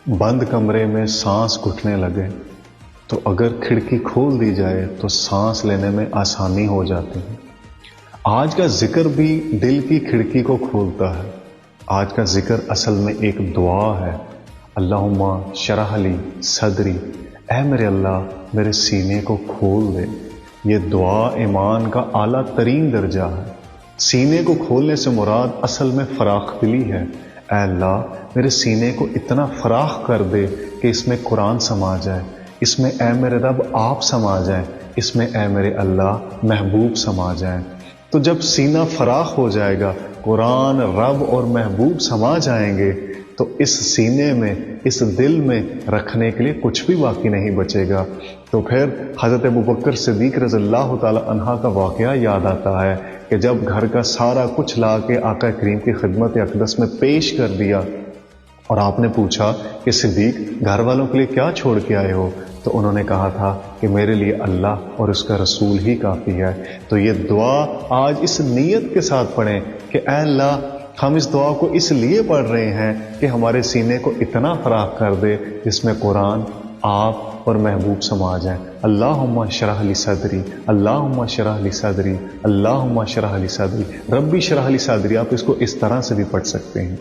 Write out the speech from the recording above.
बंद कमरे में सांस घुटने लगे तो अगर खिड़की खोल दी जाए तो सांस लेने में आसानी हो जाती है। आज का जिक्र भी दिल की खिड़की को खोलता है। आज का जिक्र असल में एक दुआ है। अल्लाहुम्मा शरह ली सदरी, ऐ मेरे अल्लाह मेरे सीने को खोल दे। ये दुआ ईमान का आला तरीन दर्जा है। सीने को खोलने से मुराद असल में फराख दिली है। ऐ अल्लाह मेरे सीने को इतना फराख कर दे कि इसमें कुरान समा जाए, इसमें ऐ मेरे रब आप समा जाए, इसमें ऐ मेरे अल्लाह महबूब समा जाए। तो जब सीना फराख हो जाएगा, कुरान, रब और महबूब समा जाएंगे, तो इस सीने में, इस दिल में रखने के लिए कुछ भी बाकी नहीं बचेगा। तो फिर हज़रत अबू बकर सिद्दीक़ रज़ियल्लाहु ताला अन्हा का वाक़या याद आता है कि जब घर का सारा कुछ ला के आका करीम की खिदमत अक़दस में पेश कर दिया और आपने पूछा कि सिद्दीक़ घर वालों के लिए क्या छोड़ के आए हो, तो उन्होंने कहा था कि मेरे लिए अल्लाह और उसका रसूल ही काफ़ी है। तो ये दुआ आज इस नीयत के साथ पढ़ें कि ऐ अल्लाह हम इस दुआ को इसलिए पढ़ रहे हैं कि हमारे सीने को इतना फराख कर दे जिसमें कुरान, आप और महबूब समा जाए। अल्लाहुम्मा शरह ली सदरी, अल्लाहुम्मा शरह ली सदरी, अल्लाहुम्मा शरह ली सदरी, रब्बी शरह ली सदरी। आप इसको इस तरह से भी पढ़ सकते हैं।